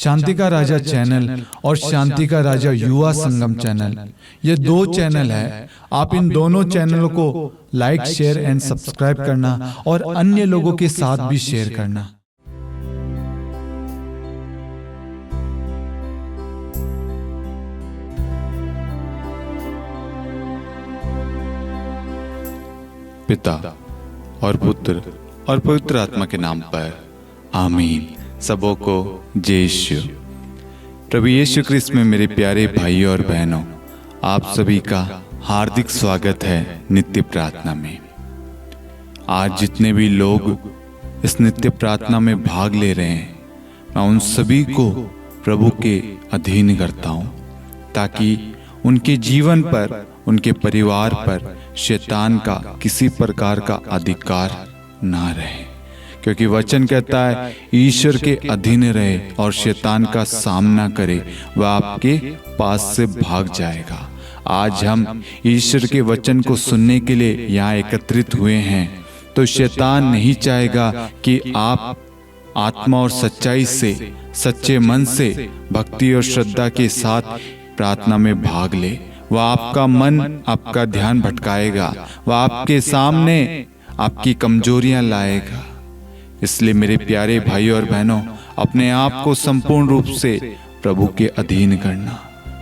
शांति का राजा चैनल और शांति का राजा युवा संगम चैनल, ये दो चैनल है। आप इन दोनों चैनलों को लाइक, शेयर एंड सब्सक्राइब करना और अन्य लोगों के साथ भी शेयर करना। पिता और पुत्र और पवित्र आत्मा के नाम पर आमीन। सबों को जय यीशु। प्रभु यीशु ख्रिस्त में मेरे प्यारे भाइयों और बहनों, आप सभी का हार्दिक स्वागत है नित्य प्रार्थना में। आज जितने भी लोग इस नित्य प्रार्थना में भाग ले रहे हैं, मैं उन सभी को प्रभु के अधीन करता हूँ, ताकि उनके जीवन पर, उनके परिवार पर शैतान का किसी प्रकार का अधिकार ना रहे। क्योंकि वचन कहता है, ईश्वर के अधीन रहे और शैतान का सामना करे, वह आपके पास से भाग जाएगा। आज हम ईश्वर के वचन को सुनने के लिए यहाँ एकत्रित हुए हैं, तो शैतान नहीं चाहेगा कि आप आत्मा और सच्चाई से, सच्चे मन से, भक्ति और श्रद्धा के साथ प्रार्थना में भाग ले। वह आपका मन, आपका ध्यान भटकाएगा, वह आपके सामने आपकी कमजोरियां लाएगा। इसलिए मेरे प्यारे भाइयों और बहनों, अपने आप को संपूर्ण रूप से प्रभु के अधीन करना,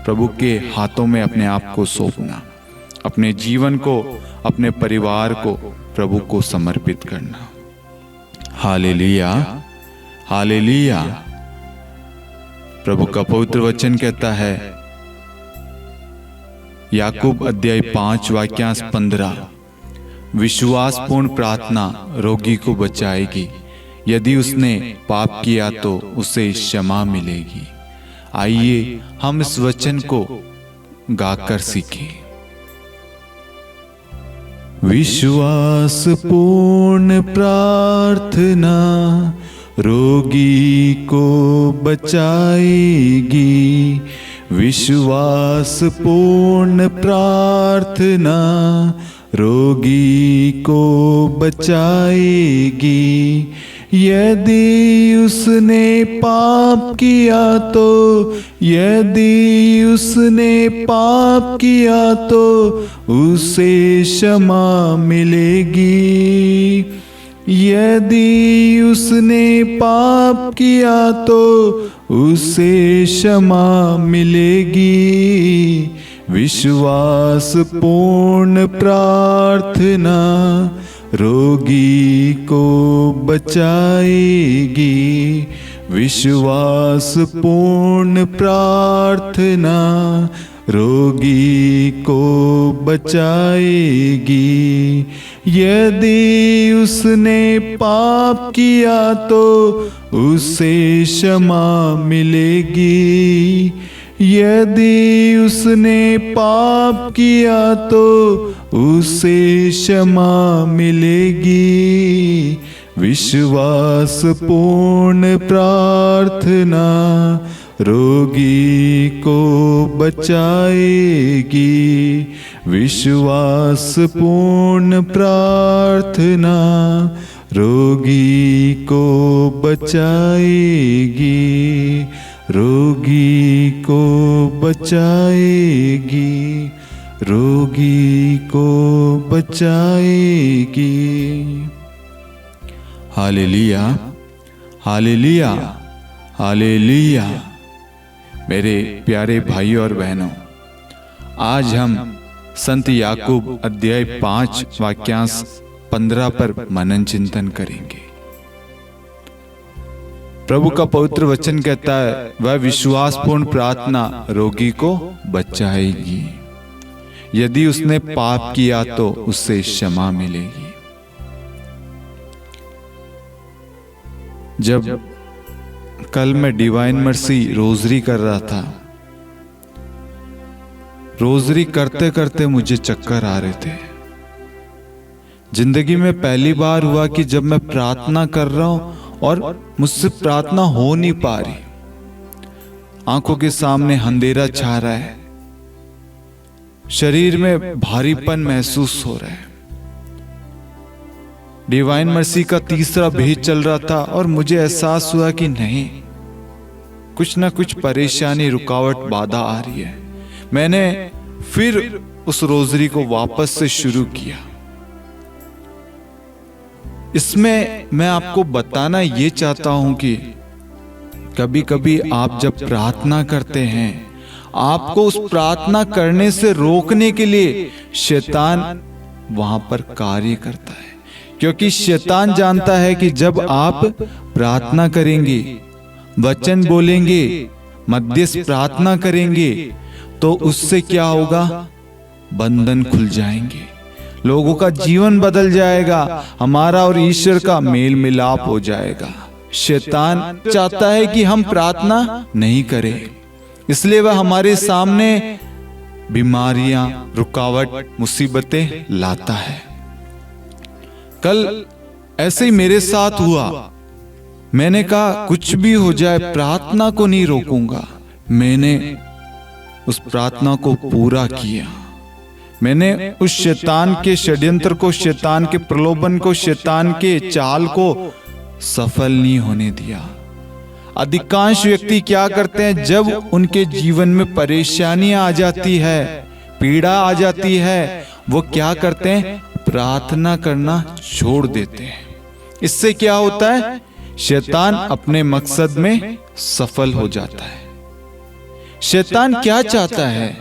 प्रभु के हाथों में अपने आप को सौंपना, अपने जीवन को, अपने परिवार को प्रभु को समर्पित करना। Hallelujah, hallelujah. प्रभु का पवित्र वचन कहता है, याकूब अध्याय 5 वाक्यांश 15, विश्वासपूर्ण प्रार्थना रोगी को बचाएगी, यदि उसने पाप किया तो उसे क्षमा मिलेगी। आइए हम इस वचन को गाकर सीखें। विश्वासपूर्ण प्रार्थना रोगी को बचाएगी, विश्वासपूर्ण प्रार्थना रोगी को बचाएगी। यदि उसने पाप किया तो, यदि उसने पाप किया तो उसे क्षमा मिलेगी। यदि उसने पाप किया तो उसे क्षमा मिलेगी। विश्वासपूर्ण प्रार्थना रोगी को बचाएगी, विश्वासपूर्ण प्रार्थना रोगी को बचाएगी। यदि उसने पाप किया तो उसे क्षमा मिलेगी। यदि उसने पाप किया तो उसे क्षमा मिलेगी। विश्वासपूर्ण प्रार्थना रोगी को बचाएगी, विश्वासपूर्ण प्रार्थना रोगी को बचाएगी, रोगी को बचाएगी, रोगी को बचाएगी। Hallelujah, hallelujah, hallelujah. मेरे प्यारे भाइयों और बहनों, आज हम संत याकूब अध्याय 5 वाक्यांश 15 पर मनन चिंतन करेंगे। प्रभु का पवित्र वचन कहता है, वह विश्वासपूर्ण प्रार्थना रोगी को बचाएगी। यदि उसने पाप किया तो उससे क्षमा मिलेगी। जब कल मैं डिवाइन मर्सी रोजरी कर रहा था, रोजरी करते करते मुझे चक्कर आ रहे थे। जिंदगी में पहली बार हुआ कि जब मैं प्रार्थना कर रहा हूं और मुझसे प्रार्थना हो नहीं पा रही, आंखों के सामने अंधेरा छा रहा है, शरीर में भारीपन महसूस हो रहा है। डिवाइन मर्सी का तीसरा भेद चल रहा था और मुझे एहसास हुआ कि नहीं, कुछ ना कुछ परेशानी, रुकावट, बाधा आ रही है। मैंने फिर उस रोजरी को वापस से शुरू किया। इसमें मैं आपको बताना ये चाहता हूं कि कभी कभी आप जब प्रार्थना करते हैं, आपको उस प्रार्थना करने से रोकने के लिए शैतान वहां पर कार्य करता है, क्योंकि शैतान जानता है कि जब आप प्रार्थना करेंगे, वचन बोलेंगे, मध्यस्थ प्रार्थना करेंगे, तो उससे क्या होगा? बंधन खुल जाएंगे, लोगों का जीवन बदल जाएगा, हमारा और ईश्वर का मेल मिलाप हो जाएगा। शैतान चाहता है कि हम प्रार्थना नहीं करें, इसलिए वह हमारे सामने बीमारियां, रुकावट, मुसीबतें लाता है। कल ऐसे ही मेरे साथ हुआ। मैंने कहा कुछ भी हो जाए, प्रार्थना को नहीं रोकूंगा। मैंने उस प्रार्थना को पूरा किया। मैंने उस शैतान के षड्यंत्र को, शैतान के प्रलोभन को, शैतान के चाल को सफल नहीं होने दिया। अधिकांश व्यक्ति क्या करते हैं, जब उनके जीवन में परेशानियां आ जाती है, पीड़ा आ जाती है, वो क्या करते हैं? प्रार्थना करना छोड़ देते हैं। इससे क्या होता है? शैतान अपने मकसद में सफल हो जाता है। शैतान क्या चाहता है?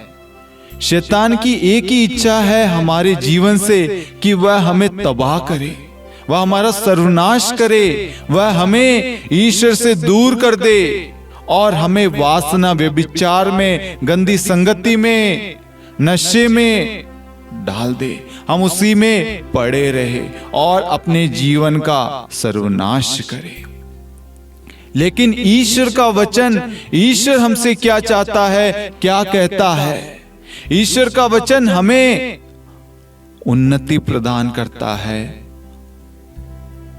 शैतान की एक ही इच्छा है हमारे जीवन से कि वह हमें तबाह करे, वह हमारा सर्वनाश करे, वह हमें ईश्वर से दूर कर दे और हमें वासना, व्यभिचार में, गंदी संगति में, नशे में डाल दे। हम उसी में पड़े रहे और अपने जीवन का सर्वनाश करें। लेकिन ईश्वर का वचन, ईश्वर हमसे क्या चाहता है, क्या कहता है? ईश्वर का वचन हमें उन्नति प्रदान करता है,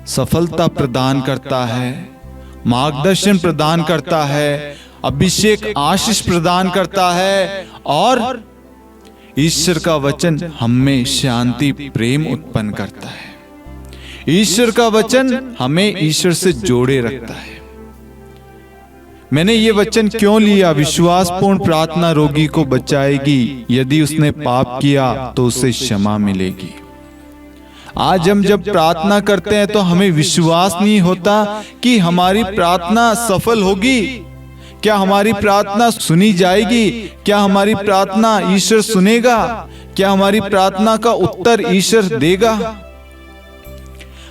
सफलता प्रदान करता है, मार्गदर्शन प्रदान करता है, अभिषेक, आशीष प्रदान करता है, और ईश्वर का वचन हमें शांति, प्रेम उत्पन्न करता है। ईश्वर का वचन हमें ईश्वर से जोड़े रखता है। मैंने ये वचन क्यों लिया? विश्वासपूर्ण प्रार्थना रोगी को बचाएगी, यदि उसने पाप किया तो उसे क्षमा मिलेगी। आज हम जब प्रार्थना करते हैं तो हमें विश्वास नहीं होता कि हमारी प्रार्थना सफल होगी। क्या हमारी प्रार्थना सुनी जाएगी? क्या हमारी प्रार्थना ईश्वर सुनेगा? क्या हमारी प्रार्थना का उत्तर ईश्वर देगा?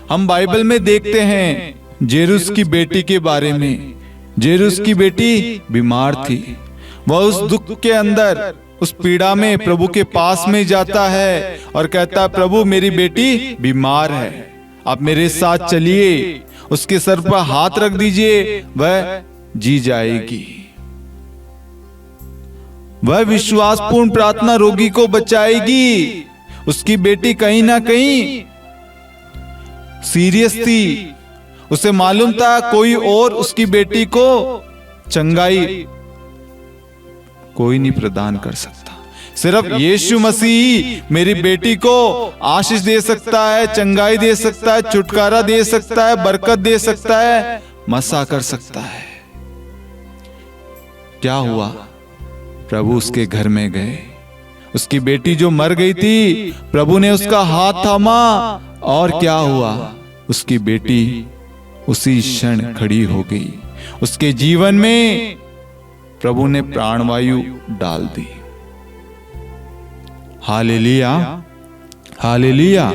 हम बाइबल में देखते हैं जेरुस की बेटी के बारे में। जेरुस की बेटी बीमार थी। वह उस दुख के अंदर, उस पीड़ा में प्रभु के पास में जाता है और कहता है, प्रभु मेरी बेटी बीमार है, आप मेरे साथ चलिए, उसके सर पर हाथ रख दीजिए, वह जी जाएगी। वह विश्वासपूर्ण प्रार्थना रोगी को बचाएगी। उसकी बेटी कहीं ना कहीं सीरियस थी। उसे मालूम था कोई और उसकी बेटी को चंगाई कोई नहीं प्रदान कर सकता, सिर्फ यीशु मसीह मेरी बेटी को आशीष दे सकता है, चंगाई दे सकता है, छुटकारा दे सकता है, बरकत दे सकता है, मसा कर सकता है। क्या हुआ? प्रभु उसके घर में गए। उसकी बेटी जो मर गई थी, प्रभु ने उसका हाथ थामा और क्या हुआ? उसकी बेटी उसी क्षण खड़ी हो गई। उसके जीवन में प्रभु ने प्राणवायु डाल दी। Hallelujah, hallelujah.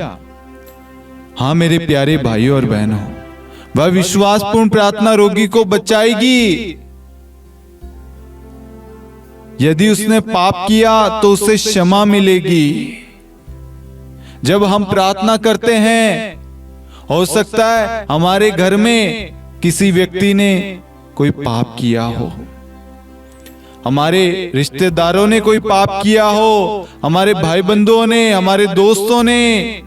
हाँ मेरे प्यारे भाइयों और बहनों, वह विश्वासपूर्ण प्रार्थना रोगी को बचाएगी। यदि उसने पाप किया तो उसे क्षमा मिलेगी। जब हम प्रार्थना करते हैं, हो सकता है हमारे घर में किसी व्यक्ति ने कोई पाप किया हो, हमारे रिश्तेदारों ने कोई पाप किया हो, हमारे भाई बंधुओं ने, हमारे दोस्तों ने,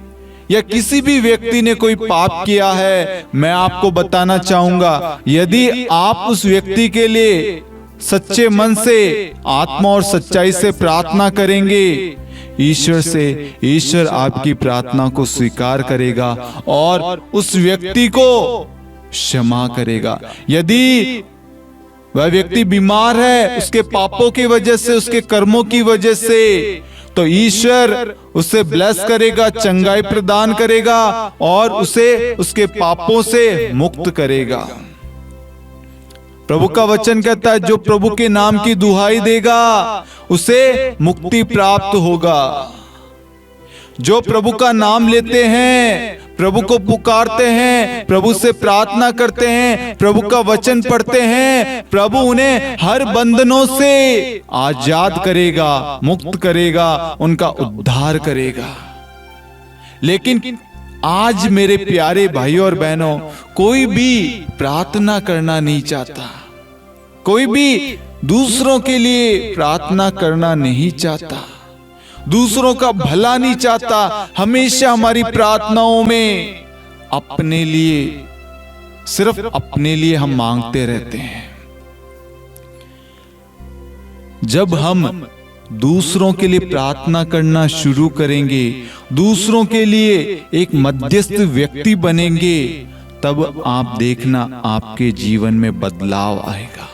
या किसी भी व्यक्ति ने कोई पाप किया है। मैं आपको बताना चाहूंगा, यदि आप उस व्यक्ति के लिए सच्चे मन से, आत्मा और सच्चाई से प्रार्थना करेंगे, ईश्वर से, ईश्वर आपकी प्रार्थना को स्वीकार करेगा और उस व्यक्ति को क्षमा करेगा। यदि वह व्यक्ति बीमार है उसके पापों की वजह से, उसके कर्मों की वजह से, तो ईश्वर उसे ब्लेस करेगा, चंगाई प्रदान करेगा और उसे उसके पापों से मुक्त करेगा। प्रभु का वचन कहता है जो प्रभु के नाम की दुहाई देगा उसे मुक्ति प्राप्त होगा। जो प्रभु का नाम लेते हैं, प्रभु को पुकारते हैं, प्रभु से प्रार्थना करते हैं, प्रभु का वचन पढ़ते हैं, प्रभु उन्हें हर बंधनों से आजाद करेगा, मुक्त करेगा, उनका उद्धार करेगा। लेकिन आज मेरे प्यारे भाइयों और बहनों, कोई भी प्रार्थना करना नहीं चाहता, कोई भी दूसरों के लिए प्रार्थना करना नहीं चाहता, दूसरों का भला नहीं चाहता। हमेशा हमारी प्रार्थनाओं में अपने लिए, सिर्फ अपने लिए हम मांगते रहते हैं। जब हम दूसरों के लिए प्रार्थना करना शुरू करेंगे, दूसरों के लिए एक मध्यस्थ व्यक्ति बनेंगे, तब आप देखना आपके जीवन में बदलाव आएगा।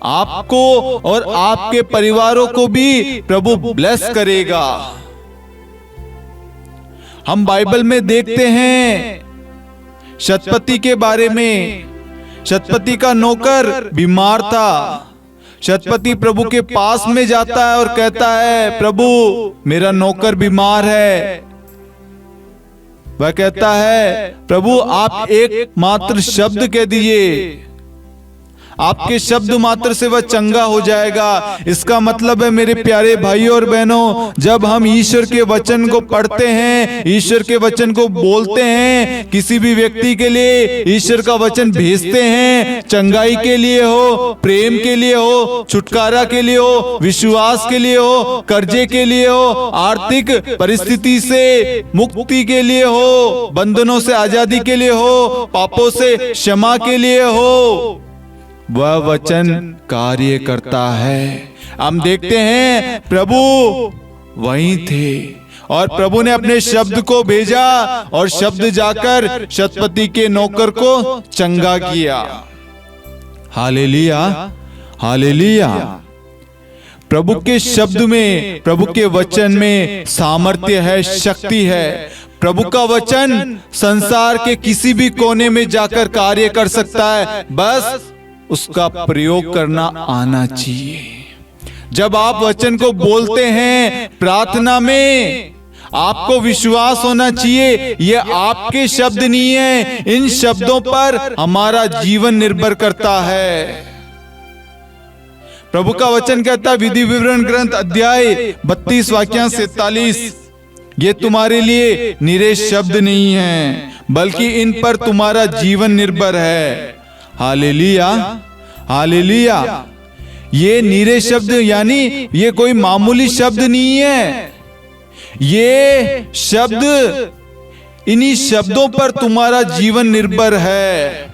आपको और आपके परिवारों को भी प्रभु ब्लेस करेगा। हम बाइबल में देखते हैं शतपति के बारे में। शतपति का नौकर बीमार था। शतपति प्रभु के पास में जाता है और कहता है, प्रभु मेरा नौकर बीमार है। वह कहता है, प्रभु आप एक मात्र शब्द कह दीजिए, आपके शब्द मात्र से वह चंगा हो जाएगा। इसका मतलब है मेरे प्यारे भाइयों और बहनों, जब हम ईश्वर के वचन को पढ़ते हैं, ईश्वर के वचन को बोलते हैं, किसी भी व्यक्ति के लिए ईश्वर का वचन भेजते हैं, चंगाई के लिए हो, प्रेम के लिए हो, छुटकारा के लिए हो, विश्वास के लिए हो, कर्जे के लिए हो, आर्थिक परिस्थिति से मुक्ति के लिए हो, बंधनों से आजादी के लिए हो, पापों से क्षमा के लिए हो, वह वचन कार्य करता है। हम देखते हैं प्रभु वहीं थे और प्रभु ने अपने शब्द को भेजा और शब्द जाकर शतपति के नौकर को चंगा किया। Hallelujah, hallelujah. प्रभु के शब्द में, प्रभु के वचन में सामर्थ्य है, शक्ति है। प्रभु का वचन संसार के किसी भी कोने में जाकर कार्य कर सकता है, बस उसका प्रयोग करना आना चाहिए। जब आप वचन को बोलते हैं प्रार्थना में, आपको विश्वास होना चाहिए ये आपके शब्द नहीं है, इन शब्दों पर हमारा जीवन निर्भर करता है। प्रभु का वचन कहता है, विधि विवरण ग्रंथ अध्याय 32 वाक्यांश 47, ये तुम्हारे लिए निरे शब्द नहीं है, बल्कि इन पर तुम्हारा जीवन निर्भर है। Hallelujah, hallelujah. ये नीरे शब्द यानी ये कोई मामूली शब्द नहीं है। ये शब्द, इन्हीं शब्दों पर तुम्हारा जीवन निर्भर है।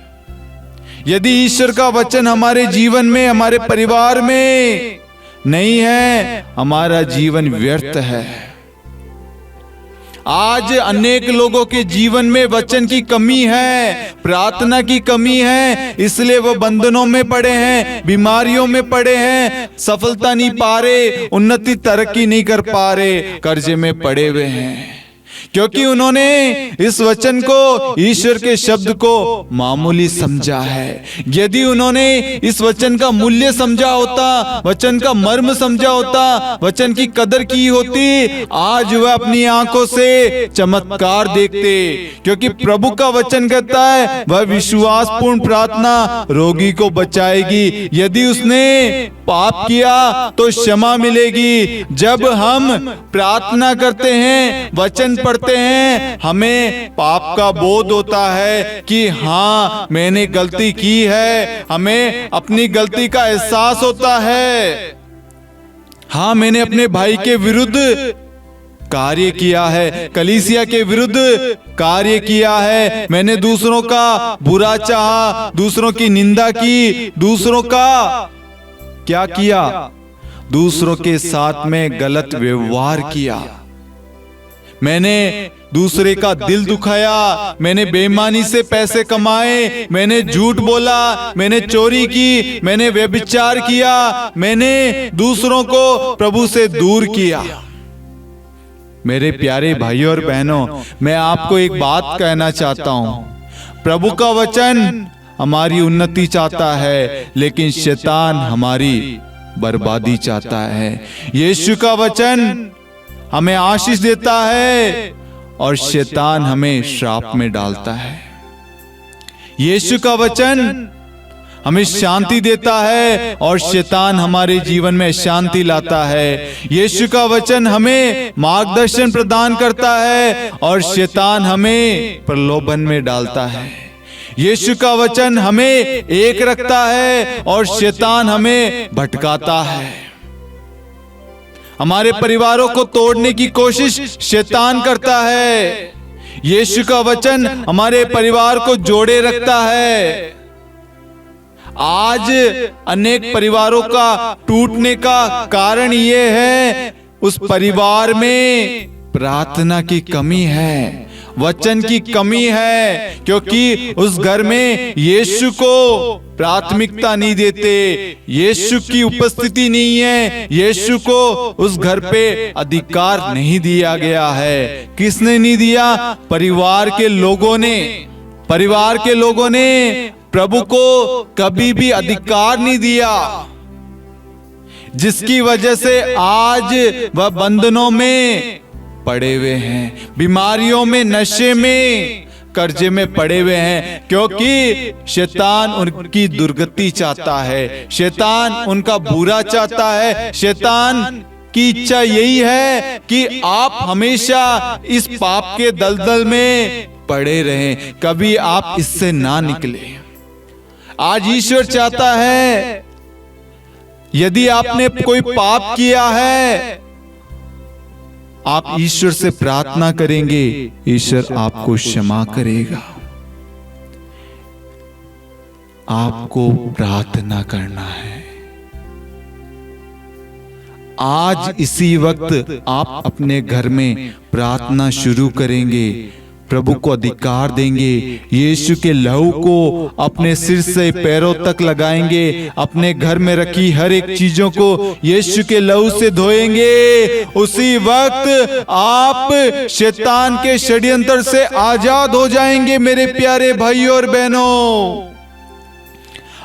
यदि ईश्वर का वचन हमारे जीवन में, हमारे परिवार में नहीं है, हमारा जीवन व्यर्थ है। आज अनेक लोगों के जीवन में वचन की कमी है, प्रार्थना की कमी है, इसलिए वो बंधनों में पड़े हैं, बीमारियों में पड़े हैं, सफलता नहीं पा रहे, उन्नति तरक्की नहीं कर पा रहे, कर्जे में पड़े हुए हैं, क्योंकि उन्होंने इस वचन को, ईश्वर के शब्द को मामूली समझा है। यदि उन्होंने इस वचन का मूल्य समझा होता, वचन का मर्म समझा होता, वचन की कदर की होती, आज वह अपनी आंखों से चमत्कार देखते। क्योंकि प्रभु का वचन कहता है वह विश्वासपूर्ण प्रार्थना रोगी को बचाएगी। यदि उसने पाप किया तो क्षमा मिलेगी। जब हम प्रार्थना करते हैं, वचन पढ़ते हैं, हमें पाप का बोध होता है कि हाँ मैंने गलती की है, हमें अपनी गलती का एहसास होता है। हाँ मैंने अपने भाई के विरुद्ध कार्य किया है, कलीसिया के विरुद्ध कार्य किया है, मैंने दूसरों का बुरा चाहा, दूसरों की निंदा की, दूसरों का क्या किया, दूसरों के साथ में गलत व्यवहार किया। मैंने दूसरे का दिल दुखाया, मैंने बेईमानी से पैसे कमाए, मैंने झूठ बोला, मैंने चोरी की, मैंने व्यभिचार किया, मैंने दूसरों को प्रभु से दूर किया। मेरे प्यारे भाइयों और बहनों, मैं आपको एक बात कहना चाहता हूं। प्रभु का वचन हमारी उन्नति चाहता है, लेकिन शैतान हमारी बर्बादी चाहता है। यीशु का वचन हमें आशीष देता है और शैतान हमें श्राप में डालता है। यीशु का वचन हमें शांति देता है और शैतान हमारे जीवन में शांति लाता है। यीशु का वचन हमें मार्गदर्शन प्रदान करता है और शैतान हमें प्रलोभन में डालता है। यीशु का वचन हमें एक रखता है और शैतान हमें भटकाता है। हमारे परिवारों को तोड़ने की कोशिश शैतान करता है। यीशु का वचन हमारे परिवार को जोड़े रखता है। आज अनेक परिवारों का टूटने का कारण ये है, उस परिवार में प्रार्थना की कमी है, वचन की कमी है, क्योंकि उस घर में यीशु को प्राथमिकता नहीं देते, यीशु की उपस्थिति नहीं है, यीशु को उस घर पे अधिकार नहीं दिया गया है। किसने नहीं दिया? परिवार के लोगों ने। परिवार के लोगों ने प्रभु को कभी भी अधिकार नहीं दिया, जिसकी वजह से आज वह बंधनों में पड़े हुए हैं, बीमारियों में, नशे में, कर्जे में पड़े हुए हैं, क्योंकि शैतान उनकी दुर्गति चाहता है, शैतान उनका बुरा चाहता है। शैतान की इच्छा यही है कि आप हमेशा इस पाप के दलदल में पड़े रहें, कभी आप इससे ना निकले। आज ईश्वर चाहता है, यदि आपने कोई पाप किया है, आप ईश्वर से प्रार्थना करेंगे, ईश्वर आपको क्षमा करेगा। आपको प्रार्थना करना है। आज इसी वक्त आप अपने घर में प्रार्थना शुरू करेंगे, प्रभु को अधिकार देंगे, यीशु के लहू को अपने सिर से पैरों तक लगाएंगे, अपने घर में रखी हर एक चीजों को यीशु के लहू से धोएंगे। उसी वक्त आप शैतान के षड्यंत्र से आजाद हो जाएंगे। मेरे प्यारे भाइयों और बहनों,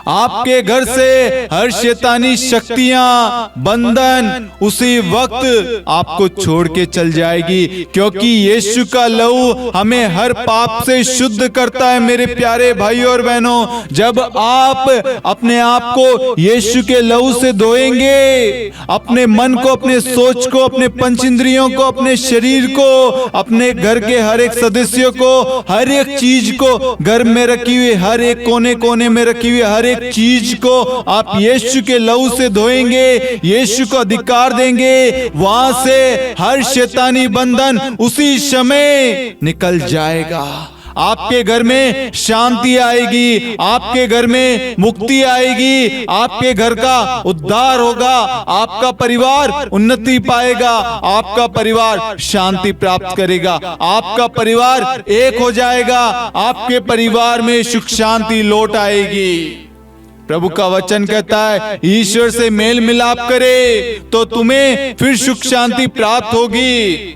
आपके घर से हर शैतानी शक्तियां, बंधन उसी वक्त आपको छोड़ के चल जाएगी, क्योंकि यीशु का लहू हमें हर पाप से शुद्ध करता है। मेरे प्यारे भाइयों और बहनों, जब आप अपने आप को यीशु के लहू से धोएंगे, अपने मन को, अपने सोच को, अपने पंच इंद्रियों को, अपने शरीर को, अपने घर के हर एक सदस्यों को, हर एक चीज को, घर में रखी हुई हर एक कोने कोने में रखी हुई हर एक चीज को आप यीशु के लहू से धोएंगे, यीशु को अधिकार देंगे, वहां से हर शैतानी बंधन उसी समय निकल जाएगा। आपके घर में शांति आएगी, आपके घर में मुक्ति आएगी, आपके घर का उद्धार होगा, आपका परिवार उन्नति पाएगा, आपका परिवार शांति प्राप्त करेगा, आपका परिवार एक हो जाएगा, आपके परिवार में सुख शांति लौट आएगी। प्रभु का वचन कहता है, ईश्वर से मेल मिलाप करे तो तुम्हें फिर सुख शांति प्राप्त होगी।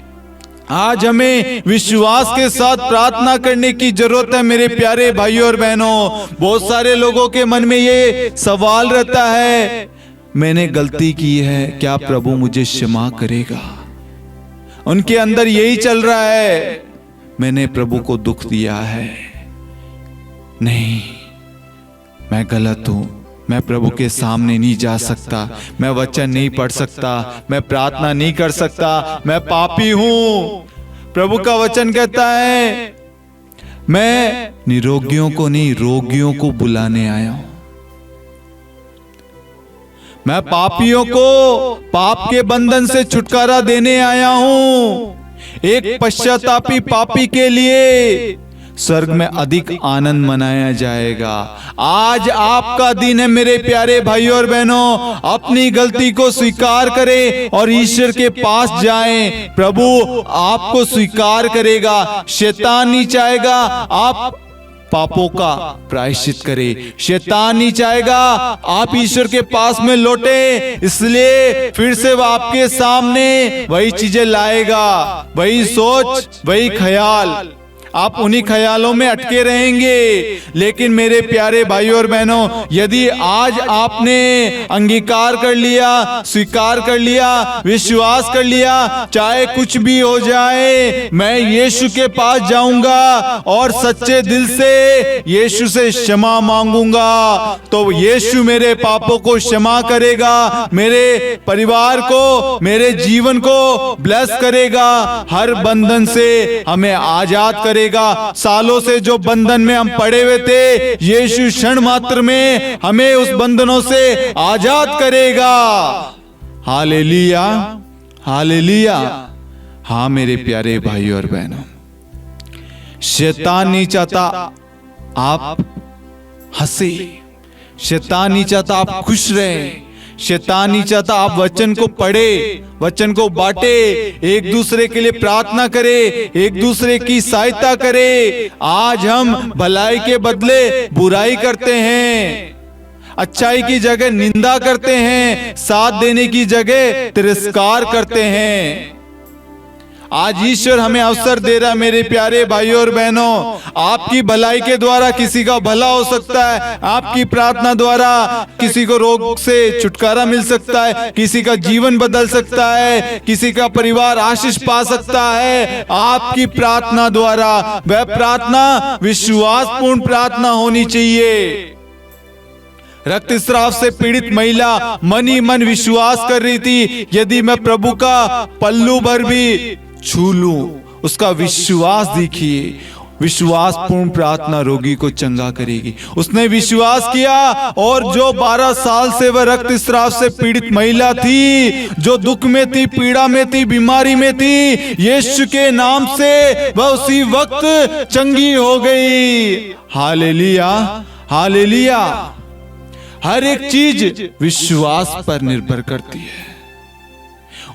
आज हमें विश्वास के साथ प्रार्थना करने की जरूरत है। मेरे प्यारे भाइयों और बहनों, बहुत सारे लोगों के मन में ये सवाल रहता है, मैंने गलती की है, क्या प्रभु मुझे क्षमा करेगा? उनके अंदर यही चल रहा है, मैंने प्रभु को दुख दिया है, नहीं, मैं गलत हूं, मैं प्रभु के सामने नहीं जा सकता, मैं वचन नहीं पढ़ सकता, मैं प्रार्थना नहीं कर सकता, मैं पापी हूं। प्रभु का वचन कहता है, मैं निरोगियों को नहीं, रोगियों को बुलाने आया हूं। मैं पापियों को पाप के बंधन से छुटकारा देने आया हूं। एक पश्चातापी पापी के लिए स्वर्ग में अधिक आनंद मनाया जाएगा। आज आपका दिन है मेरे प्यारे भाइयों और बहनों। अपनी गलती को स्वीकार करें और ईश्वर के पास जाएं। प्रभु आपको स्वीकार करेगा। शैतान नहीं चाहेगा आप पापों का प्रायश्चित करें। शैतान नहीं चाहेगा आप ईश्वर के पास में लौटे, इसलिए फिर से वह आपके सामने वही चीजें लाएगा, वही सोच, वही ख्याल। आप उन्हीं ख्यालों में अटके रहेंगे। लेकिन मेरे प्यारे भाइयों और बहनों, यदि आज आपने अंगीकार कर लिया, स्वीकार कर लिया, विश्वास कर लिया, चाहे कुछ भी हो जाए, मैं यीशु के पास जाऊंगा और सच्चे दिल से यीशु से क्षमा मांगूंगा, तो यीशु मेरे पापों को क्षमा करेगा, मेरे परिवार को, मेरे जीवन को ब्लेस करेगा, हर बंधन से हमें आजाद करेगा। सालों से जो बंधन में हम पड़े हुए थे, यीशु क्षण मात्र में हमें उस बंधनों से आजाद करेगा। Hallelujah, hallelujah. हाँ मेरे प्यारे भाइयों और बहनों, शैतान नहीं चाहता आप हंसे, शैतान नहीं चाहता आप खुश रहें, शैतान नहीं चाहता आप वचन को पढ़े, वचन को बांटे, एक दूसरे के लिए प्रार्थना करे, एक दूसरे की सहायता करे। आज हम भलाई के बदले बुराई करते हैं, अच्छाई की जगह निंदा करते हैं, साथ देने की जगह तिरस्कार करते हैं। आज ईश्वर हमें अवसर दे रहा है मेरे प्यारे भाइयों और बहनों, आपकी भलाई के द्वारा किसी का भला हो सकता है, आपकी प्रार्थना द्वारा किसी को रोग से छुटकारा मिल सकता है, किसी का जीवन बदल सकता है, किसी का परिवार आशीष पा सकता है। आपकी प्रार्थना द्वारा, वह प्रार्थना विश्वासपूर्ण प्रार्थना होनी चाहिए। रक्तस्राव से पीड़ित महिला मन ही मन विश्वास कर रही थी, यदि मैं प्रभु का पल्लू भर भी छू लूं। उसका विश्वास देखिए, विश्वासपूर्ण प्रार्थना रोगी को चंगा करेगी। उसने विश्वास किया और जो 12 साल से वह रक्तस्राव से पीड़ित महिला थी, जो दुख में थी, पीड़ा में थी, बीमारी में थी, यीशु के नाम से वह उसी वक्त चंगी हो गई। Hallelujah, hallelujah. हर एक चीज विश्वास पर निर्भर करती है।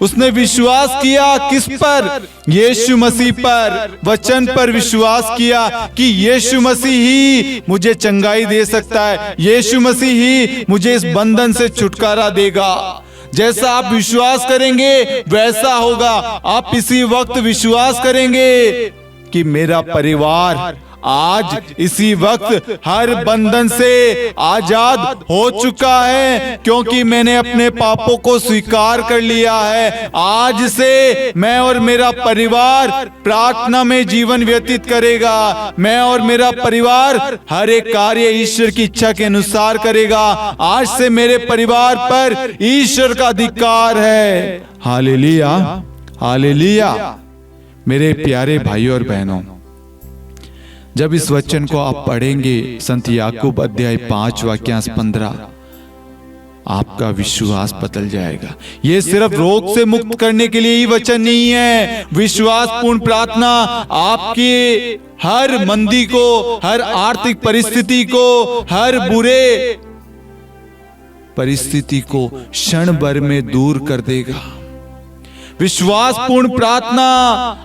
उसने विश्वास किया किस पर? यीशु मसीह पर, वचन पर विश्वास किया कि यीशु मसीह ही मुझे चंगाई दे सकता है, यीशु मसीह ही मुझे इस बंधन से छुटकारा देगा। जैसा आप विश्वास करेंगे वैसा होगा। आप इसी वक्त विश्वास करेंगे कि मेरा परिवार आज इसी वक्त हर बंधन से आजाद हो चुका है, क्योंकि मैंने अपने पापों को स्वीकार कर लिया है। आज से मैं और मेरा परिवार प्रार्थना में जीवन व्यतीत करेगा। मैं और मेरा परिवार हर एक कार्य ईश्वर की इच्छा के अनुसार करेगा। आज से मेरे परिवार पर ईश्वर का अधिकार है। Hallelujah, hallelujah. मेरे प्यारे भाइयों और बहनों, जब इस वचन को आप पढ़ेंगे, संत याकूब अध्याय 5 वाक्यांश 15, आपका विश्वास बदल जाएगा। ये सिर्फ रोग से मुक्त करने के लिए ही वचन नहीं है। विश्वासपूर्ण प्रार्थना आपकी हर मंदी को, हर आर्थिक परिस्थिति को, हर बुरे परिस्थिति को क्षण भर में दूर कर देगा। विश्वासपूर्ण प्रार्थना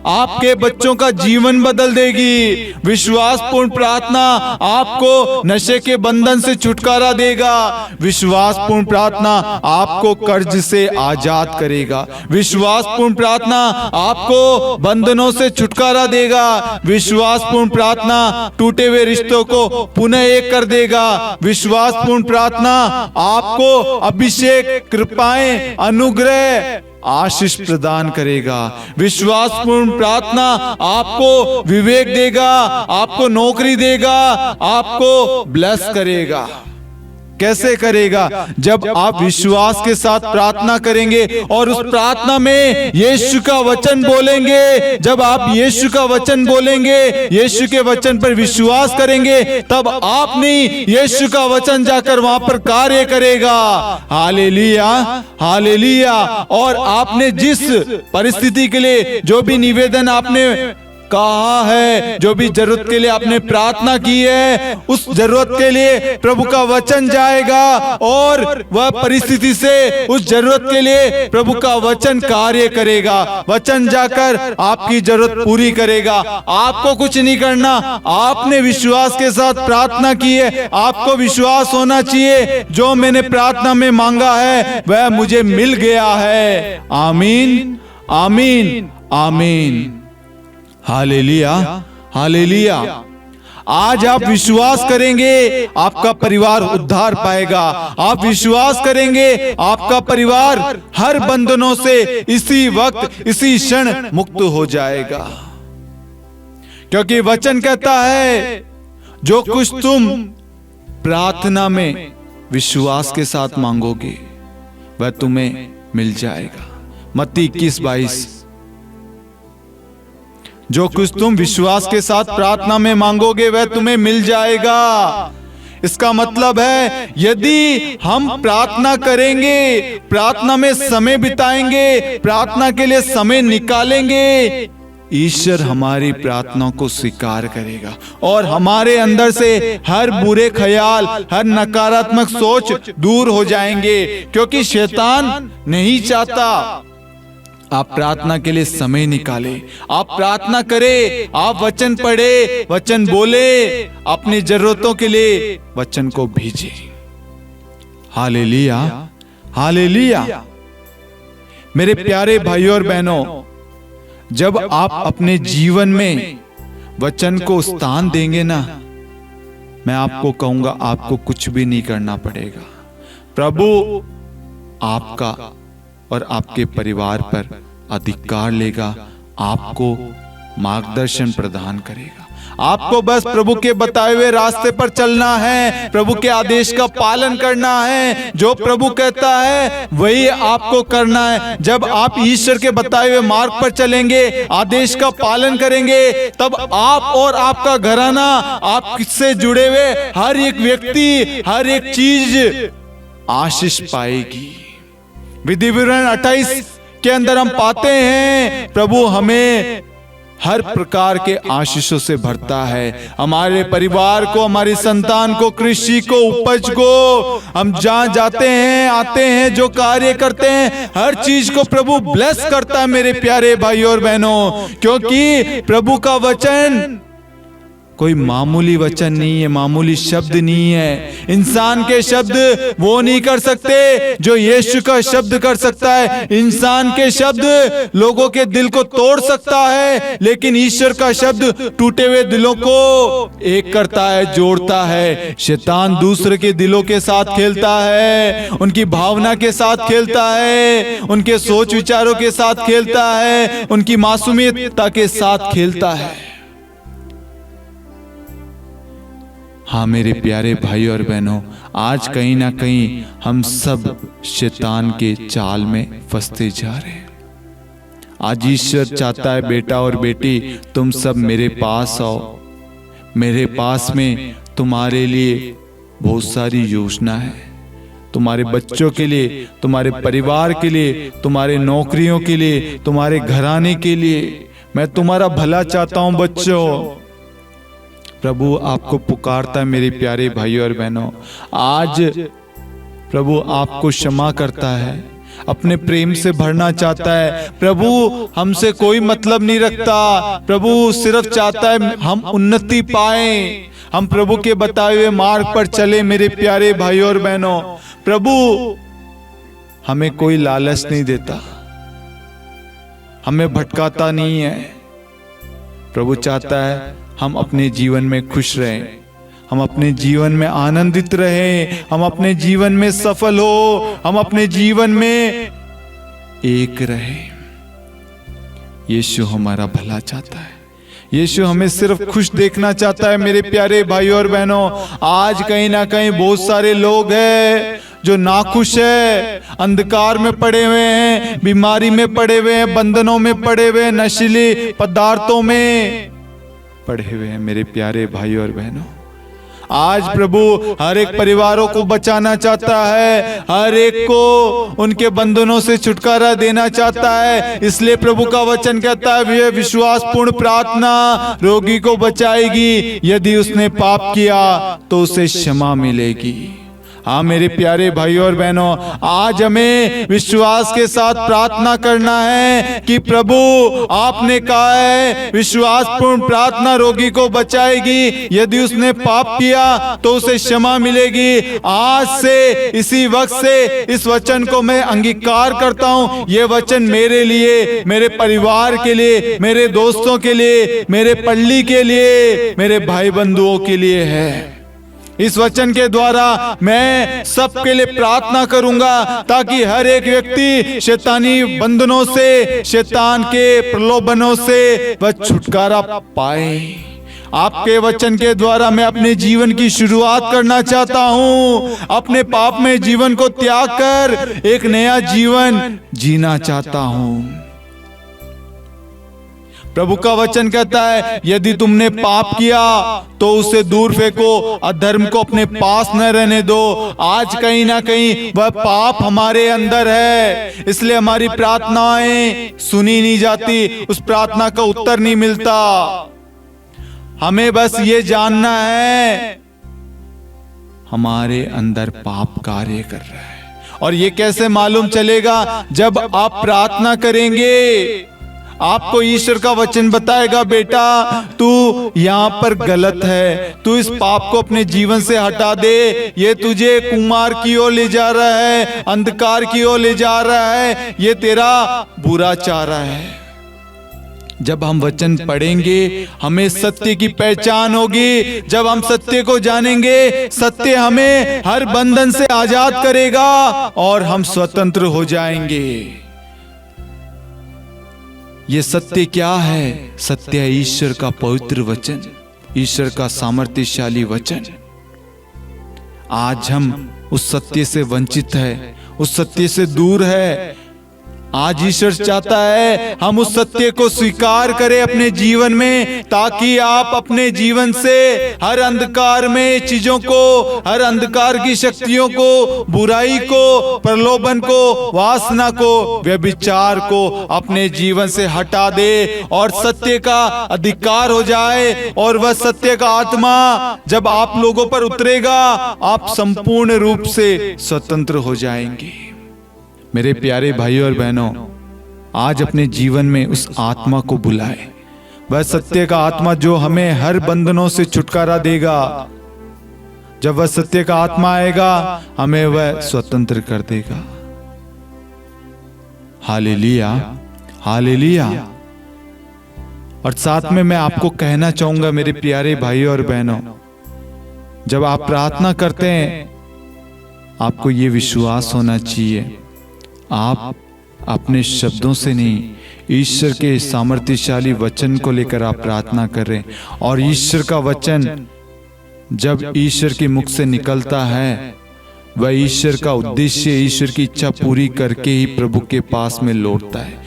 आपके बच्चों का जीवन बदल देगी। विश्वासपूर्ण प्रार्थना आपको नशे के बंधन से छुटकारा देगा। विश्वासपूर्ण प्रार्थना आपको कर्ज से आजाद करेगा। विश्वासपूर्ण प्रार्थना आपको बंधनों से छुटकारा देगा। विश्वासपूर्ण प्रार्थना टूटे हुए रिश्तों को पुनः एक कर देगा। विश्वासपूर्ण प्रार्थना आपको अभिषेक, कृपाएं, अनुग्रह, आशीष प्रदान करेगा। विश्वासपूर्ण प्रार्थना आपको विवेक देगा, आपको नौकरी देगा, आपको ब्लेस करेगा। कैसे करेगा? जब आप विश्वास के साथ प्रार्थना करेंगे और उस प्रार्थना में यीशु का वचन बोलेंगे। जब आप यीशु का वचन बोलेंगे, यीशु के वचन पर विश्वास करेंगे, तब आप नहीं, यीशु का वचन जाकर वहां पर कार्य करेगा। Hallelujah, hallelujah. और आपने जिस परिस्थिति के लिए जो भी निवेदन आपने कहा है, जो भी जरूरत के लिए आपने प्रार्थना की है, उस जरूरत के लिए प्रभु का वचन जाएगा और वह परिस्थिति से उस जरूरत के लिए प्रभु का वचन कार्य करेगा। वचन जाकर आपकी जरूरत पूरी करेगा। आपको कुछ नहीं करना, आपने विश्वास के साथ प्रार्थना की है। आपको विश्वास होना चाहिए, जो मैंने प्रार्थना में मांगा है वह मुझे मिल गया है। आमीन, आमीन, आमीन। Hallelujah, hallelujah. आज आप विश्वास करेंगे, आपका परिवार उद्धार पाएगा। आप विश्वास करेंगे, आपका परिवार हर बंधनों से इसी वक्त, इसी क्षण मुक्त हो जाएगा। क्योंकि वचन कहता है, जो कुछ तुम प्रार्थना में विश्वास के साथ मांगोगे वह तुम्हें मिल जाएगा। मत्ती 21:22। जो कुछ तुम विश्वास के साथ प्रार्थना में मांगोगे वह तुम्हें मिल जाएगा। इसका मतलब है, यदि हम प्रार्थना करेंगे, प्रार्थना में समय बिताएंगे, प्रार्थना के लिए समय निकालेंगे, ईश्वर हमारी प्रार्थना को स्वीकार करेगा और हमारे अंदर से हर बुरे ख्याल, हर नकारात्मक सोच दूर हो जाएंगे। क्योंकि शैतान नहीं चाहता आप प्रार्थना के लिए समय निकाले, आप प्रार्थना करें, आप वचन पढ़े, वचन बोले, अपनी जरूरतों के लिए वचन को भेजे। Hallelujah, hallelujah. मेरे प्यारे भाइयों और बहनों, जब आप अपने जीवन में वचन को स्थान देंगे ना, मैं आपको कहूंगा आपको कुछ भी नहीं करना पड़ेगा। प्रभु आपका और आपके परिवार पर अधिकार लेगा, आपको मार्गदर्शन प्रदान करेगा। आपको बस प्रभु के बताए हुए रास्ते पर चलना है, प्रभु के आदेश का पालन करना है। जो प्रभु कहता है वही आपको करना है। जब आप ईश्वर के बताए हुए मार्ग पर चलेंगे, आदेश का पालन करेंगे, तब आप और आपका घराना, आपसे जुड़े हुए हर एक व्यक्ति, हर एक चीज आशीष पाएगी। विधि विवरण 28 के अंदर हम पाते हैं, प्रभु हमें हर प्रकार के आशीषों से भरता है। हमारे परिवार को, हमारी संतान को, कृषि को, उपज को, हम जहां जाते हैं, आते हैं, जो कार्य करते हैं, हर चीज को प्रभु ब्लेस करता है मेरे प्यारे भाइयों और बहनों। क्योंकि प्रभु का वचन कोई मामूली वचन नहीं है, मामूली शब्द नहीं है। इंसान के शब्द वो नहीं कर सकते जो यीशु का शब्द कर सकता है। इंसान के शब्द लोगों के दिल को तोड़ सकता है, लेकिन ईश्वर का शब्द टूटे हुए दिलों को एक करता है, जोड़ता है। शैतान दूसरे के दिलों के साथ खेलता है, उनकी भावना के साथ खेलता है, उनके सोच विचारों के साथ खेलता है, उनकी मासूमियता के साथ खेलता है। हाँ मेरे प्यारे भाई और बहनों, आज कहीं ना कहीं हम सब शैतान के चाल में फंसते जा रहे हैं। आज ईश्वर चाहता है बेटा और बेटी तुम सब मेरे पास आओ। मेरे पास में तुम्हारे लिए बहुत सारी योजना है, तुम्हारे बच्चों के लिए, तुम्हारे परिवार के लिए, तुम्हारे नौकरियों के लिए, तुम्हारे घराने के लिए। मैं तुम्हारा भला चाहता हूं बच्चों। प्रभु आपको पुकारता है मेरे प्यारे भाइयों और बहनों। आज प्रभु आपको क्षमा करता है, अपने प्रेम से भरना चाहता है। प्रभु हमसे कोई मतलब नहीं रखता, प्रभु सिर्फ चाहता है हम उन्नति पाएं, हम प्रभु के बताए हुए मार्ग पर चले। मेरे प्यारे भाइयों और बहनों, प्रभु हमें कोई लालच नहीं देता, हमें भटकाता नहीं है। प्रभु चाहता है हम अपने जीवन में खुश रहें, हम अपने जीवन में आनंदित रहें, हम अपने जीवन में सफल हो, हम अपने जीवन में एक रहें। यीशु हमारा भला चाहता है, यीशु हमें सिर्फ खुश देखना चाहता है। मेरे प्यारे भाइयों और बहनों, आज कहीं ना कहीं बहुत सारे लोग हैं जो नाखुश है, अंधकार में पड़े हुए हैं, बीमारी में पड़े हुए हैं, बंधनों में पड़े हुए हैं, नशीले पदार्थों में पड़े हुए हैं। मेरे प्यारे भाइयों और बहनों, आज प्रभु हर एक परिवारों को बचाना चाहता है, हर एक को उनके बंधनों से छुटकारा देना चाहता है। इसलिए प्रभु का वचन कहता है यह विश्वासपूर्ण प्रार्थना रोगी को बचाएगी। यदि उसने पाप किया तो उसे क्षमा मिलेगी। हाँ मेरे प्यारे भाइयों और बहनों, आज हमें विश्वास के साथ प्रार्थना करना है कि प्रभु आपने कहा है विश्वासपूर्ण प्रार्थना रोगी को बचाएगी। यदि उसने पाप किया तो उसे क्षमा मिलेगी। आज से इसी वक्त से इस वचन को मैं अंगीकार करता हूँ। ये वचन मेरे लिए, मेरे परिवार के लिए, मेरे दोस्तों के लिए, मेरे पल्ली के लिए, मेरे भाई बंधुओं के लिए है। इस वचन के द्वारा मैं सबके लिए प्रार्थना करूंगा ताकि हर एक व्यक्ति शैतानी बंधनों से, शैतान के प्रलोभनों से वह छुटकारा पाए। आपके वचन के द्वारा मैं अपने जीवन की शुरुआत करना चाहता हूं। अपने पाप में जीवन को त्याग कर एक नया जीवन जीना चाहता हूं। प्रभु का वचन कहता है यदि तुमने पाप किया तो उसे दूर फेंको, अधर्म को अपने पास न रहने दो। आज कहीं ना कहीं वह पाप हमारे अंदर है, इसलिए हमारी प्रार्थनाएं सुनी नहीं जाती, उस प्रार्थना का उत्तर नहीं मिलता। हमें बस ये जानना है हमारे अंदर पाप कार्य कर रहा है। और ये कैसे मालूम चलेगा? जब आप प्रार्थना करेंगे आपको ईश्वर का वचन बताएगा बेटा तू यहाँ पर गलत है, तू इस पाप को अपने जीवन से हटा दे। ये तुझे कुमार की ओर ले जा रहा है, अंधकार की ओर ले जा रहा है, ये तेरा बुरा चाह रहा है। जब हम वचन पढ़ेंगे हमें सत्य की पहचान होगी। जब हम सत्य को जानेंगे, सत्य हमें हर बंधन से आजाद करेगा और हम स्वतंत्र हो जाएंगे। ये सत्य क्या है? सत्य है ईश्वर का पवित्र वचन, ईश्वर का सामर्थ्यशाली वचन। आज हम उस सत्य से वंचित है, उस सत्य से दूर है। आज ईश्वर चाहता है हम उस सत्य को स्वीकार करें अपने जीवन में, ताकि आप अपने जीवन से हर अंधकार में चीजों को, हर अंधकार की शक्तियों को, बुराई को, प्रलोभन को, वासना को, व्यभिचार को अपने जीवन से हटा दे और सत्य का अधिकार हो जाए। और वह सत्य का आत्मा जब आप लोगों पर उतरेगा आप संपूर्ण रूप से स्वतंत्र हो जाएंगे। मेरे प्यारे भाइयों और बहनों, आज अपने जीवन में उस आत्मा को बुलाए, वह सत्य का आत्मा जो हमें हर बंधनों से छुटकारा देगा। जब वह सत्य का आत्मा आएगा हमें वह स्वतंत्र कर देगा। Hallelujah, hallelujah. और साथ में मैं आपको कहना चाहूंगा मेरे प्यारे भाइयों और बहनों, जब आप प्रार्थना करते हैं आपको ये विश्वास होना चाहिए आप अपने शब्दों से नहीं, ईश्वर के सामर्थ्यशाली वचन को लेकर आप प्रार्थना कर रहे हैं। और ईश्वर का वचन जब ईश्वर के मुख से निकलता है वह ईश्वर का उद्देश्य, ईश्वर की इच्छा पूरी करके ही प्रभु के पास में लौटता है।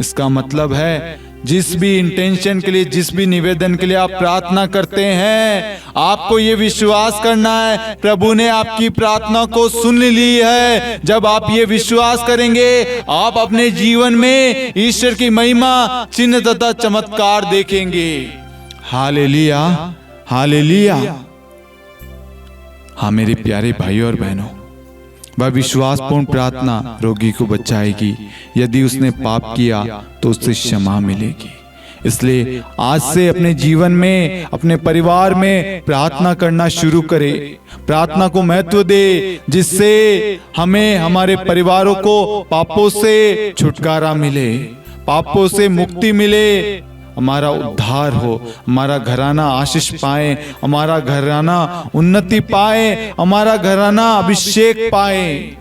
इसका मतलब है जिस भी इंटेंशन के लिए, जिस भी निवेदन के लिए आप प्रार्थना करते हैं, आपको ये विश्वास करना है प्रभु ने आपकी प्रार्थना को सुन ली है। जब आप ये विश्वास करेंगे आप अपने जीवन में ईश्वर की महिमा, चिन्ह तथा चमत्कार देखेंगे। Hallelujah, hallelujah. हाँ मेरे प्यारे भाइयों और बहनों, वह विश्वासपूर्ण प्रार्थना रोगी को बचाएगी। यदि उसने पाप किया तो उसे क्षमा मिलेगी। इसलिए आज से अपने जीवन में, अपने परिवार में प्रार्थना करना शुरू करें। प्रार्थना को महत्व दे, जिससे हमें, हमारे परिवारों को पापों से छुटकारा मिले, पापों से मुक्ति मिले, हमारा उद्धार हो, हमारा घराना आशीष पाए, हमारा घराना उन्नति पाए, हमारा घराना अभिषेक पाए।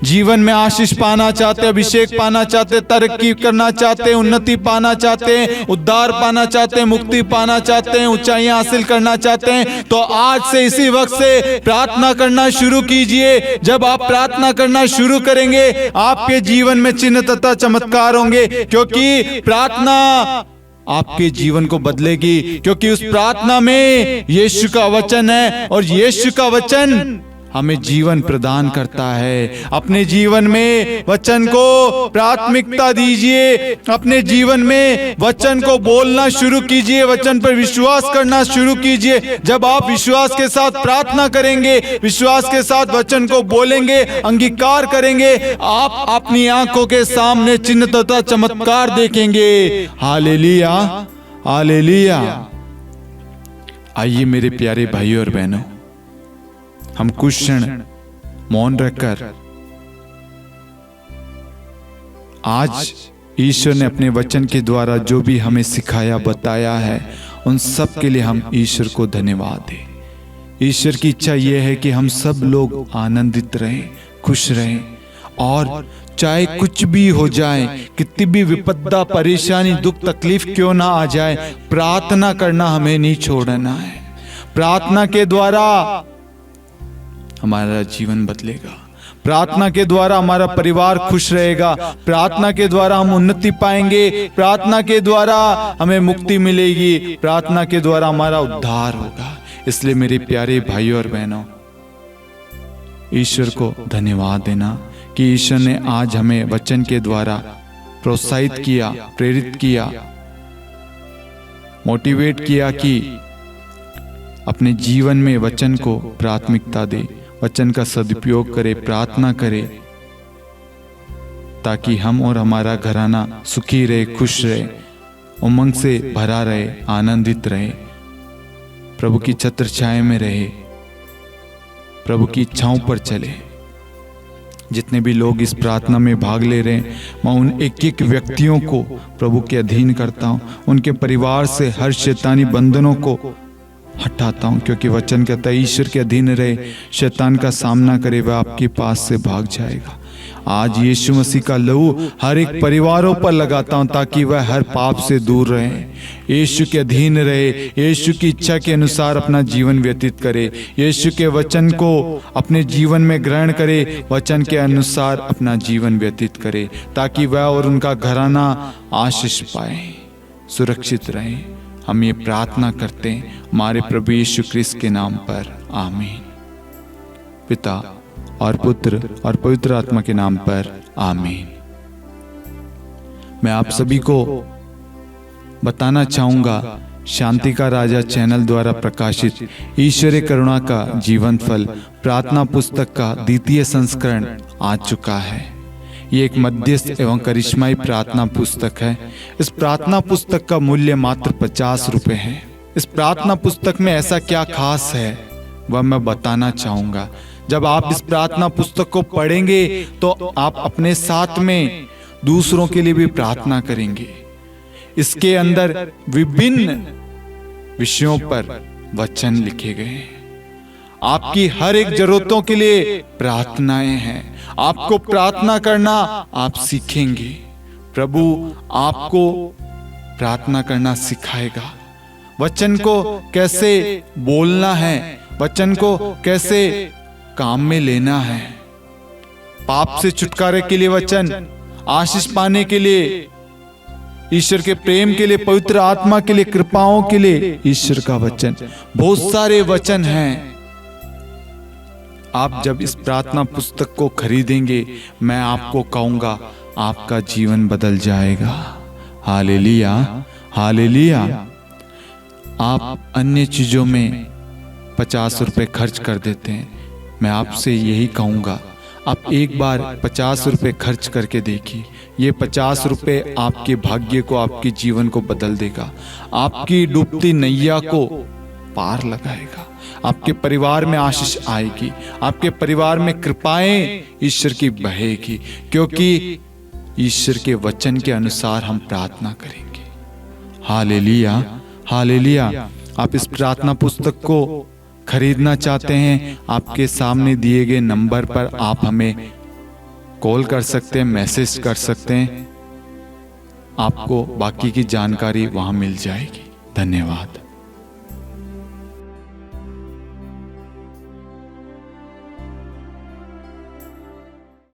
जीवन में आशीष पाना चाहते, अभिषेक पाना चाहते, तरक्की करना चाहते, उन्नति पाना चाहते हैं, उद्धार पाना चाहते हैं, मुक्ति पाना चाहते हैं, ऊंचाइयां हासिल करना चाहते हैं, तो आज से इसी वक्त से प्रार्थना करना शुरू कीजिए। जब आप प्रार्थना करना शुरू करेंगे आपके जीवन में चिन्ह तथा चमत्कार होंगे, क्योंकि प्रार्थना आपके जीवन को बदलेगी, क्योंकि उस प्रार्थना में यीशु का वचन है और यीशु का वचन हमें जीवन प्रदान करता है। अपने जीवन में वचन को प्राथमिकता दीजिए, अपने जीवन में वचन को बोलना शुरू कीजिए, वचन पर विश्वास करना शुरू कीजिए। जब आप विश्वास के साथ प्रार्थना करेंगे, विश्वास के साथ वचन को बोलेंगे, अंगीकार करेंगे, आप अपनी आंखों के सामने चिन्ह तथा चमत्कार देखेंगे। Hallelujah, hallelujah. आइए मेरे प्यारे भाइयों और बहनों, हम कुछ क्षण मौन रखकर आज ईश्वर ने अपने वचन के द्वारा जो भी हमें सिखाया बताया है, उन सब के लिए हम ईश्वर को धन्यवाद दें। ईश्वर की इच्छा यह है कि हम सब लोग आनंदित रहें, खुश रहें, और चाहे कुछ भी हो जाए, कितनी भी विपदा, परेशानी, दुख, तकलीफ क्यों ना आ जाए, प्रार्थना करना हमें नहीं छोड़ना है। प्रार्थना के द्वारा हमारा जीवन बदलेगा, प्रार्थना के द्वारा हमारा परिवार खुश रहेगा, प्रार्थना के द्वारा हम उन्नति पाएंगे, प्रार्थना के द्वारा हमें मुक्ति मिलेगी, प्रार्थना के द्वारा हमारा उद्धार होगा। इसलिए मेरे प्यारे भाइयों और बहनों, ईश्वर को धन्यवाद देना कि ईश्वर ने आज हमें वचन के द्वारा प्रोत्साहित किया, प्रेरित किया, मोटिवेट किया कि अपने जीवन में वचन को प्राथमिकता दे, वचन का सदुपयोग करे, प्रार्थना करे, ताकि हम और हमारा घराना सुखी रहे, खुश रहे, उमंग से भरा रहे, आनंदित रहे, प्रभु की छत्र छाया में रहे, प्रभु की इच्छाओं पर चले। जितने भी लोग इस प्रार्थना में भाग ले रहे हैं, मैं उन एक एक व्यक्तियों को प्रभु के अधीन करता हूँ, उनके परिवार से हर शैतानी बंधनों को हटाता हूँ, क्योंकि वचन कहता है ईश्वर के अधीन रहे, शैतान का सामना करे, वह आपके पास से भाग जाएगा। आज यीशु मसीह का लहू हर एक परिवारों पर लगाता हूँ, ताकि वह हर पाप से दूर रहे, यीशु के अधीन रहे, यीशु की इच्छा के अनुसार अपना जीवन व्यतीत करे, यीशु के वचन को अपने जीवन में ग्रहण करे, वचन के अनुसार अपना जीवन व्यतीत करे, ताकि वह और उनका घराना आशीष पाए, सुरक्षित रहे। हम ये प्रार्थना करते हैं हमारे प्रभु यीशु क्रिस्त के नाम पर, आमीन। पिता और पुत्र और पवित्र आत्मा के नाम पर, आमीन। मैं आप सभी को बताना चाहूंगा, शांति का राजा चैनल द्वारा प्रकाशित ईश्वरीय करुणा का जीवन फल प्रार्थना पुस्तक का द्वितीय संस्करण आ चुका है। ये एक मध्यस्थ एवं करिश्माई प्रार्थना पुस्तक है। इस प्रार्थना पुस्तक का मूल्य मात्र 50 रुपए है। इस प्रार्थना पुस्तक में ऐसा क्या खास है, वह मैं बताना चाहूंगा। जब आप इस प्रार्थना पुस्तक को पढ़ेंगे तो आप अपने साथ में दूसरों के लिए भी प्रार्थना करेंगे। इसके अंदर विभिन्न विषयों पर वचन लिखे गए हैं। आपकी हर एक जरूरतों के लिए प्रार्थनाएं हैं। आपको प्रार्थना करना आप सीखेंगे। प्रभु आपको प्रार्थना करना सिखाएगा। वचन को कैसे बोलना है, वचन को कैसे काम में लेना है, पाप से छुटकारे के लिए वचन, आशीष पाने के लिए, ईश्वर के प्रेम के लिए, पवित्र आत्मा के लिए, कृपाओं के लिए ईश्वर का वचन, बहुत सारे वचन हैं। आप जब इस प्रार्थना पुस्तक को खरीदेंगे, मैं आपको कहूंगा आपका जीवन बदल जाएगा। Hallelujah, hallelujah. आप अन्य चीजों में 50 रुपए खर्च कर देते हैं। मैं आपसे यही कहूंगा, आप एक बार 50 रुपए खर्च करके देखिए। ये 50 रुपए आपके भाग्य को, आपके जीवन को बदल देगा, आपकी डूबती नैया को पार लगाएगा, आपके परिवार में आशीष आएगी, आपके परिवार में कृपाएं ईश्वर की बहेगी, क्योंकि ईश्वर के वचन के अनुसार हम प्रार्थना करेंगे। Hallelujah, hallelujah. आप इस प्रार्थना पुस्तक को खरीदना चाहते हैं, आपके सामने दिए गए नंबर पर आप हमें कॉल कर सकते हैं, मैसेज कर सकते हैं। आपको बाकी की जानकारी वहां मिल जाएगी। धन्यवाद।